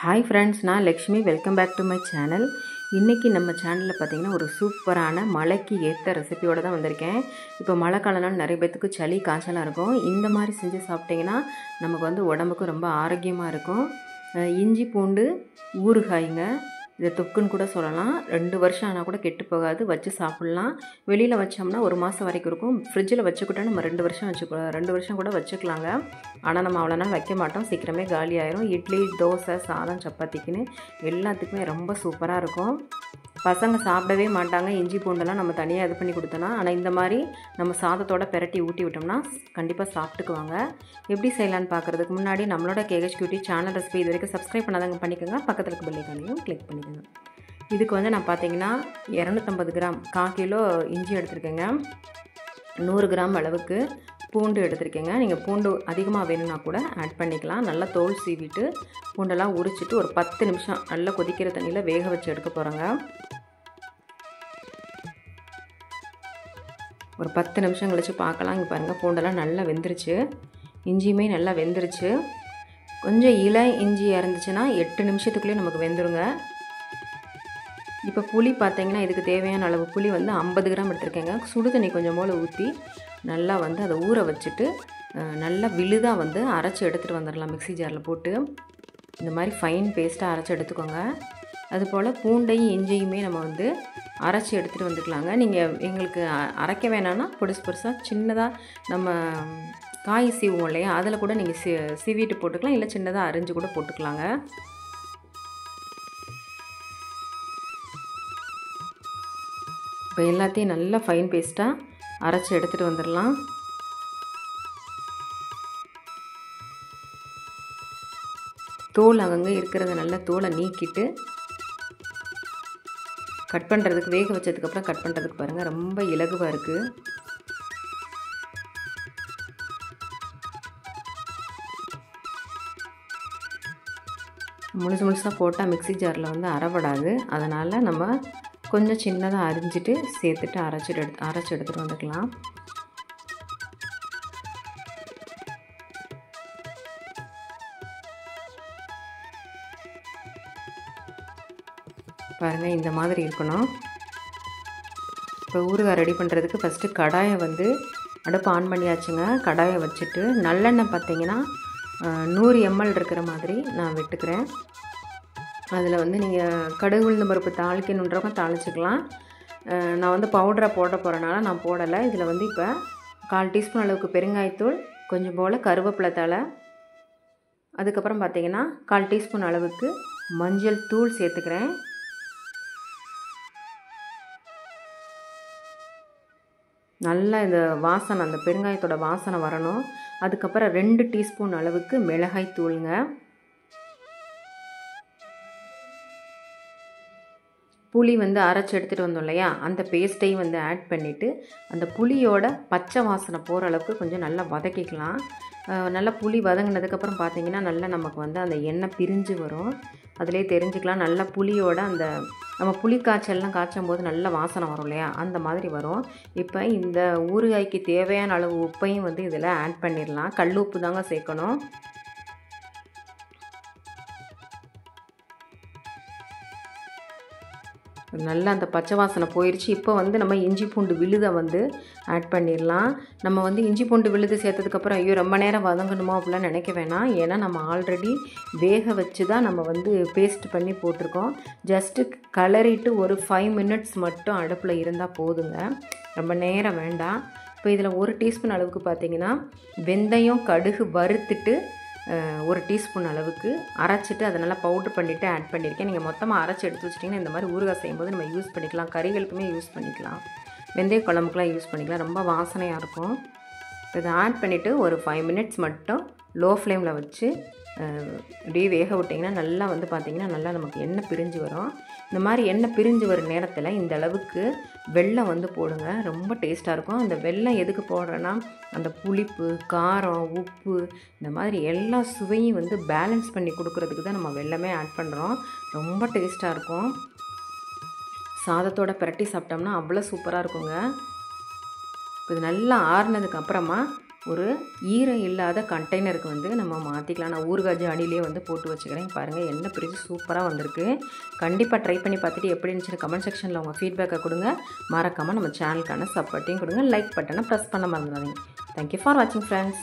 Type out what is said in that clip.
Hi friends, நான் Lakshmi. Welcome back to my channel. இன்றைக்கி நம்ம சேனலில் பார்த்திங்கன்னா ஒரு சூப்பரான மழைக்கு ஏற்ற ரெசிபியோடு தான் வந்திருக்கேன். இப்போ மழை காலம்னால நிறைய பேத்துக்கு சளி காய்ச்சலாக இருக்கும். இந்த மாதிரி செஞ்சு சாப்பிட்டிங்கன்னா நமக்கு வந்து உடம்புக்கு ரொம்ப ஆரோக்கியமாக இருக்கும். இஞ்சி பூண்டு ஊறுகாய்ங்க, இதை தொக்குன்னு கூட சொல்லலாம். 2 வருஷம் ஆனால் கூட கெட்டு போகாது, வச்சு சாப்பிட்லாம். வெளியில் வச்சோம்னா 1 மாதம் வரைக்கும் இருக்கும். ஃப்ரிட்ஜில் வச்சுக்கிட்டா நம்ம 2 வருஷம் கூட வச்சுக்கலாங்க. ஆனால் நம்ம அவ்வளோ நாள் வைக்க மாட்டோம், சீக்கிரமே காலி ஆயிரும். இட்லி, தோசை, சாதம், சப்பாத்திக்குன்னு எல்லாத்துக்குமே ரொம்ப சூப்பராக இருக்கும். பசங்க சாப்பிடவே மாட்டாங்க இஞ்சி பூண்டெல்லாம் நம்ம தனியாக இது பண்ணி கொடுத்தோன்னா. ஆனால் இந்த மாதிரி நம்ம சாதத்தோட பெரட்டி ஊட்டி விட்டோம்னா கண்டிப்பாக சாப்பிட்டுக்குவாங்க. எப்படி செய்யலான்னு பார்க்குறதுக்கு முன்னாடி நம்மளோட KH Cutie சேனல் ரெசிபி இது வரைக்கும் சப்ஸ்கிரைப் பண்ணாதவங்க பண்ணிக்கோங்க. பக்கத்தில் இருக்க பெல் ஐகானையும் கிளிக் பண்ணிக்கோங்க. இதுக்கு வந்து நான் பார்த்தீங்கன்னா 250 கிராம் 1/4 கிலோ இஞ்சி எடுத்துருக்கேங்க. 100 கிராம் அளவுக்கு பூண்டு எடுத்துருக்கேங்க. நீங்கள் பூண்டு அதிகமாக வேணும்னா கூட ஆட் பண்ணிக்கலாம். நல்லா தோல் சீவிட்டு பூண்டெல்லாம் உரிச்சிட்டு ஒரு 10 நிமிஷம் நல்லா கொதிக்கிற தண்ணியில் வேக வச்சு எடுக்க போகிறோங்க. ஒரு 10 நிமிஷம் கழித்து பார்க்கலாம். இங்கே பாருங்கள், பூண்டெல்லாம் நல்லா வெந்துருச்சு, இஞ்சியுமே நல்லா வெந்துருச்சு. கொஞ்சம் இலை இஞ்சியாக இருந்துச்சுன்னா 8 நிமிஷத்துக்குள்ளேயே நமக்கு வெந்துருங்க. இப்போ புளி பார்த்தீங்கன்னா இதுக்கு தேவையான அளவு புளி வந்து 50 கிராம் எடுத்துருக்கேங்க. சுடு தண்ணி கொஞ்சம் போல் ஊற்றி நல்லா வந்து அதை ஊற வச்சுட்டு நல்லா விழுதாக வந்து அரைச்சி எடுத்துகிட்டு வந்துடலாம். மிக்ஸி ஜாரில் போட்டு இந்த மாதிரி ஃபைன் பேஸ்ட்டாக அரைச்சி எடுத்துக்கோங்க. அதுபோல் பூண்டையும் இஞ்சியுமே நம்ம வந்து அரைச்சி எடுத்துகிட்டு வந்துக்கலாங்க. நீங்கள் எங்களுக்கு அரைக்க வேணான்னா பெருசாக சின்னதாக நம்ம காய் சீவுவோம் இல்லையா, அதில் கூட நீங்கள் சீவிட்டு போட்டுக்கலாம், இல்லை சின்னதாக அரிஞ்சு கூட போட்டுக்கலாங்க. இப்போ எல்லாத்தையும் நல்லா ஃபைன் பேஸ்ட்டாக அரைச்சி எடுத்துகிட்டு வந்துடலாம். தோல் அங்கங்கே இருக்கிறத நல்லா தோலை நீக்கிட்டு கட் பண்ணுறதுக்கு, வேக வச்சதுக்கப்புறம் கட் பண்ணுறதுக்கு பாருங்கள் ரொம்ப இலகுவாக இருக்குது. முழுசாக போட்டால் மிக்ஸி ஜாரில் வந்து அரைப்படாது. அதனால் நம்ம கொஞ்சம் சின்னதாக அரிஞ்சிட்டு சேர்த்துட்டு அரைச்சி எடுத்துகிட்டு வந்துக்கலாம். பாருங்கள், இந்த மாதிரி இருக்கணும். இப்போ ஊறுகாய் ரெடி பண்ணுறதுக்கு ஃபஸ்ட்டு கடாயை வந்து அடுப்பு ஆன் பண்ணியாச்சுங்க. கடாயை வச்சுட்டு நல்லெண்ணெய் பார்த்திங்கன்னா 100 ml இருக்கிற மாதிரி நான் விட்டுக்கிறேன். அதில் வந்து நீங்கள் கடுகு உளுந்து பருப்பு தாளிக்கணுன்றவங்க தாளிச்சிக்கலாம். நான் வந்து பவுடரை போட போகிறனால நான் போடலை. இதில் வந்து இப்போ 1/4 டீஸ்பூன் அளவுக்கு பெருங்காயத்தூள், கொஞ்சம் போல் கருவேப்பிலை தழை, அதுக்கப்புறம் பார்த்திங்கன்னா 1/4 டீஸ்பூன் அளவுக்கு மஞ்சள் தூள் சேர்த்துக்கிறேன். நல்லா இந்த வாசனை, அந்த பெருங்காயத்தோட வாசனை வரணும். அதுக்கப்புறம் 2 டீஸ்பூன் அளவுக்கு மிளகாய் தூளுங்க. புளி வந்து அரைச்சி எடுத்துகிட்டு வந்தோம் இல்லையா, அந்த பேஸ்ட்டையும் வந்து ஆட் பண்ணிவிட்டு அந்த புளியோட பச்சை வாசனை போகிற அளவுக்கு கொஞ்சம் நல்லா வதக்கிக்கலாம். நல்லா புளி வதங்கினதுக்கப்புறம் பார்த்திங்கன்னா நல்லா நமக்கு வந்து அந்த எண்ணெய் பிரிஞ்சு வரும். அதிலே தெரிஞ்சுக்கலாம். நல்லா புளியோட அந்த நம்ம புளி காய்ச்சல்லாம் காய்ச்சும் போது நல்ல வாசனை வரும் இல்லையா, அந்த மாதிரி வரும். இப்போ இந்த ஊறுகாய்க்கு தேவையான அளவு உப்பையும் வந்து இதில் ஆட் பண்ணிடலாம். கல் உப்பு தாங்க சேர்க்கணும். நல்லா அந்த பச்சை வாசனை போயிடுச்சு. இப்போ வந்து நம்ம இஞ்சி பூண்டு விழுதை வந்து ஆட் பண்ணிடலாம். நம்ம வந்து இஞ்சி பூண்டு விழுது சேர்த்ததுக்கப்புறம் ஐயோ ரொம்ப நேரம் வதங்கணுமா அப்படிலாம் நினைக்க வேணாம். ஏன்னா நம்ம ஆல்ரெடி வேக வச்சு தான் நம்ம வந்து பேஸ்ட் பண்ணி போட்டிருக்கோம். ஜஸ்ட்டு கலரிட்டு ஒரு 5 மினிட்ஸ் மட்டும் அடுப்பில் இருந்தால் போதுங்க, ரொம்ப நேரம் வேண்டாம். இப்போ இதில் 1 டீஸ்பூன் அளவுக்கு பார்த்திங்கன்னா வெந்தயம் கடுகு வறுத்துட்டு 1 டீஸ்பூன் அளவுக்கு அரைச்சிட்டு அதை நல்லா பவுட்ரு பண்ணிவிட்டு ஆட் பண்ணியிருக்கேன். நீங்கள் மொத்தமாக அரைச்சி எடுத்து வச்சிட்டிங்கன்னா இந்த மாதிரி ஊறுகாய் செய்யும்போது நம்ம யூஸ் பண்ணிக்கலாம். கறிகளுக்குமே யூஸ் பண்ணிக்கலாம், வெந்தய குழம்புக்கெலாம் யூஸ் பண்ணிக்கலாம், ரொம்ப வாசனையாக இருக்கும். இதை ஆட் பண்ணிவிட்டு ஒரு 5 மினிட்ஸ் மட்டும் லோ ஃப்ளேமில் வச்சு அப்படியே வேக விட்டிங்கன்னா நல்லா வந்து பார்த்திங்கன்னா நல்லா நமக்கு எண்ணெய் பிரிஞ்சு வரும். இந்த மாதிரி எண்ணெய் பிரிஞ்சு வர நேரத்தில் இந்த அளவுக்கு வெல்லம் வந்து போடுங்க, ரொம்ப டேஸ்ட்டாக இருக்கும். அந்த வெல்லம் எதுக்கு போடுறேன்னா அந்த புளிப்பு, காரம், உப்பு இந்த மாதிரி எல்லா சுவையும் வந்து பேலன்ஸ் பண்ணி கொடுக்குறதுக்கு தான் நம்ம வெல்லமே ஆட் பண்ணுறோம். ரொம்ப டேஸ்ட்டாக இருக்கும். சாதத்தோட பிரட்டி சாப்பிட்டோம்னா அவ்வளோ சூப்பராக இருக்குங்க. இது நல்லா ஆறுனதுக்கு அப்புறமா ஒரு ஈரம் இல்லாத கண்டெய்னருக்கு வந்து நம்ம மாற்றிக்கலாம். நான் ஊறுகாய் ஜாடியிலே வந்து போட்டு வச்சுக்கிறேன். பாருங்கள் எண்ணெய் பிரித்து சூப்பராக வந்திருக்கு. கண்டிப்பாக ட்ரை பண்ணி பார்த்துட்டு எப்படி இருந்துச்சுன்னு கமெண்ட் செக்ஷனில் உங்கள் ஃபீட்பேக்கை கொடுங்க. மறக்காமல் நம்ம சேனலுக்கான சப்போர்ட்டையும் கொடுங்க. லைக் பட்டனை ப்ரெஸ் பண்ண மறந்துடாதீங்க. தேங்க்யூ ஃபார் வாட்சிங் ஃப்ரெண்ட்ஸ்.